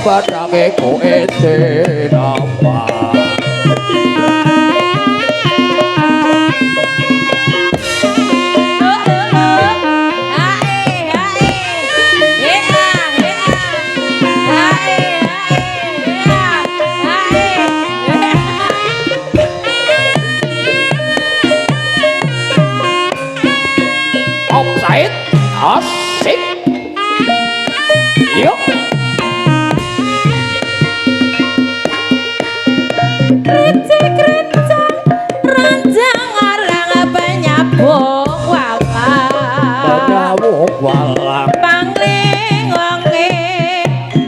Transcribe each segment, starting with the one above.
Badange kowe denapa Offside asik yuk walang pangling wonge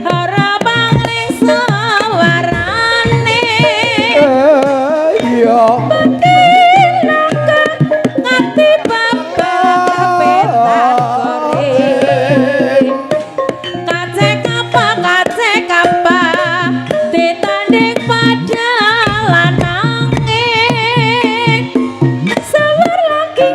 ora pangling sawarane iya patinaka ngati bapak petak gore kace kapa ditanding pada lanange sawar lagi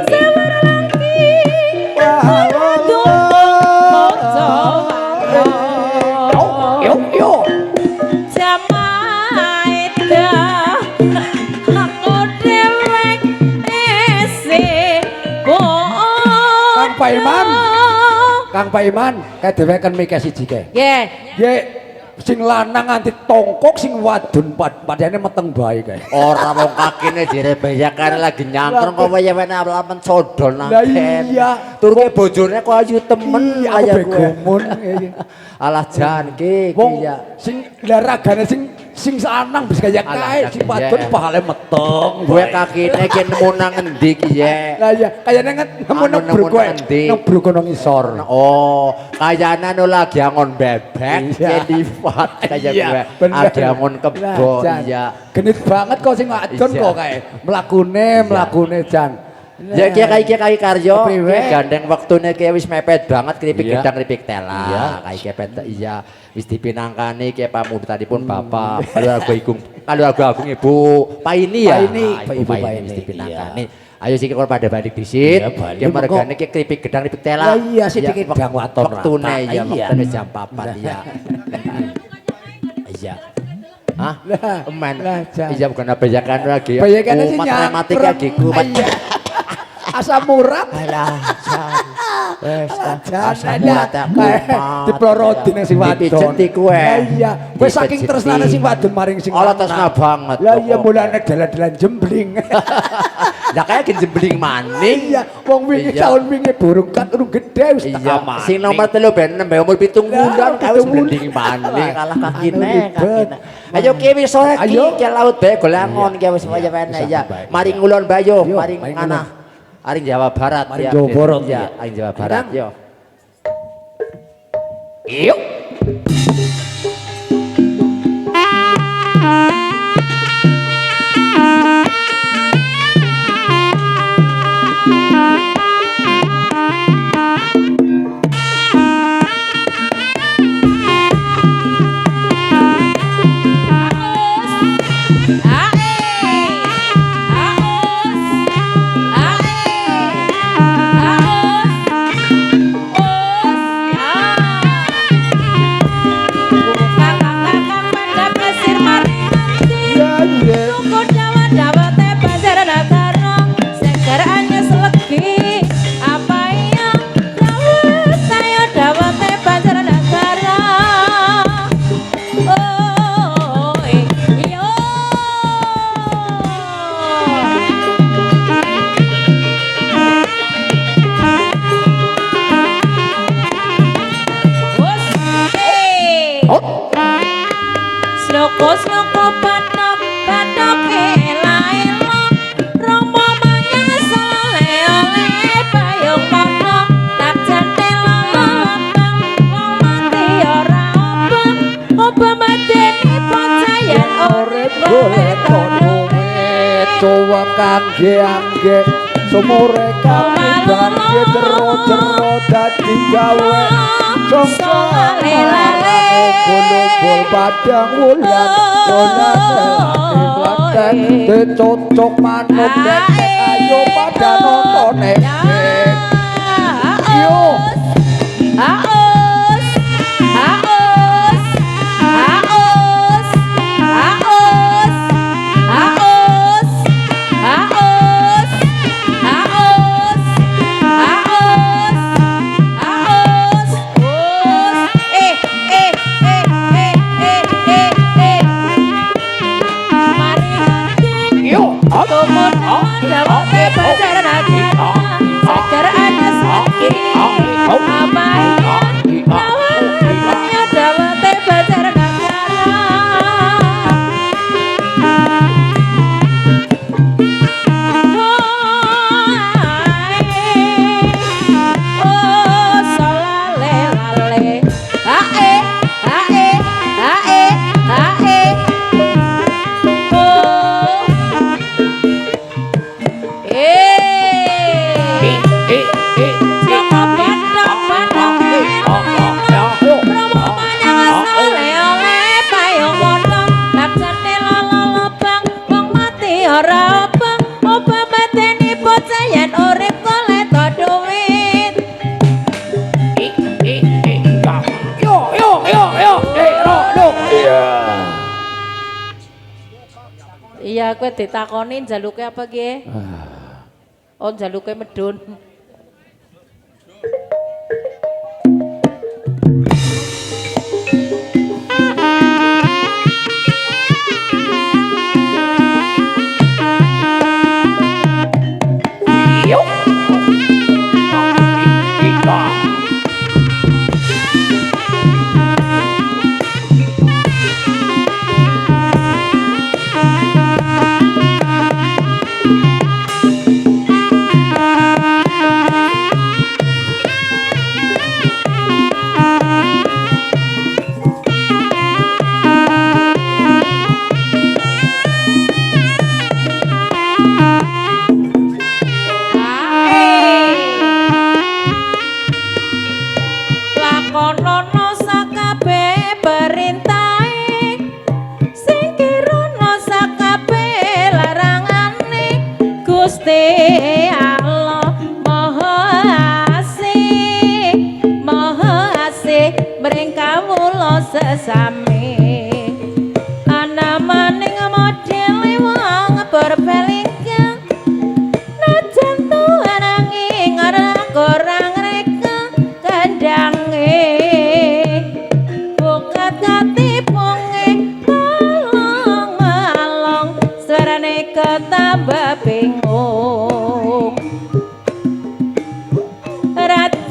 Kang Paiman, kae dheweken mikir siji kae. Nggih. Nggih, sing lanang nganti tongkok sing wadon padane meteng bae kae. Ora wong kakine direbayakane lagi nyangkrung kok waya wene amen sodol nang. Lah iya, turune bojone kok ayu temen kaya kaya gumun. Alah jan ki wong ya. sing laragane sing sanang bisa kaya kae sing wadon pahale meteng. Kowe kakine ki nemu nang endi ki ya? Lah iya, kayane nemu nang bruko nang bruko nang isor. Oh, kayane anu lagi angon bebek ya liwat kaya kowe. Ade angon kebo iya. Genit banget kok sing wadon kok kae. Mlakune jan. Ya kayak karyo gandeng waktune ki wis mepet banget kripik gedang kripik tela kayak petek iya wis dipinangkani ki pamundutanipun bapak keluarga agung Ibu Paini ya Ibu Paini wis dipinangkani ayo sik kok pada balik disit ki mergane ki kripik gedang kripik tela iya sedikit gedang waton waktune ya waktune jam 4 iya iya hah emen iya bukan bayakan lagi bayakane sing matematik agiku asam urat alah wes asam urat diploroti nang sing wadon dipijeti kowe iya wis saking tresnane sing wadon maring sing ala tresna banget lah iya mulane dalan-dalan jembling lah kaya ki jembling maning iya wong wingi taun wingi burung kat urung gedhe wis iya sing nomor 3 ben nembe umur 7 bulan kae wis jembling maning kalah kakine ayo ki wis sore ki laut bae golangon ki wis waya wene ya mari ngulon bayo mari ana Aring Jawa Barat ya. Jawa Barat ya. Aring Jawa Barat yo. Yuk. Jowo kangge angge sumure kapiban jero-jero dadi gawe songso lele bol padang wulan ora dicocok manut ayo pada nontone yo Haus, haus, haus, haus, haus, haus, haus, haus, haus. Mari yo tumut dawa pacaran lagi. Segar aja sakit. Iya, kowe ditakoni njaluke apa ki? Oh, njaluke medun. Sesame ana maning model wong berbelingga najan tuan angin ora kurang reka kandange bukat katipunge malong-malong suarane ketambah bingung Raden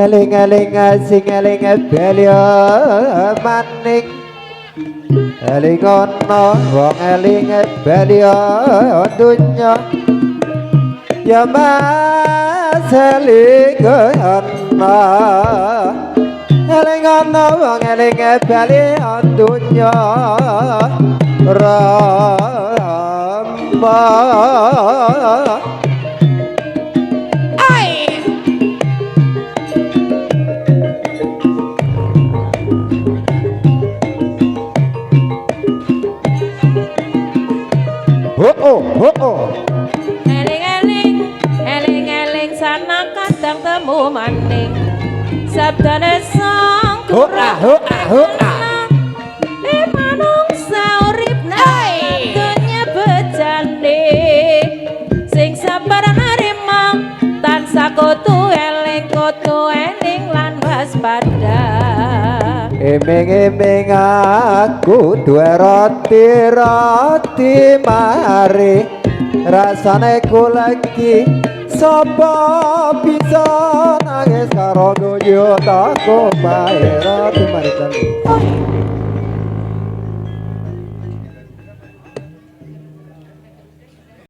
eling-eling sing eling belya maning eling ana wong eling belya dunya ya mas eling ana eling ana wong eling belya dunya Rama Eling-eling sana kadang temu maning sabdane sang manungsa uripna dunya bejane sing sabar narima tansah kudu eling lan waspada emeng-emeng aku duwe roti mari rasane kulagi sapa bisa nangis karo goyo tako bae roti mari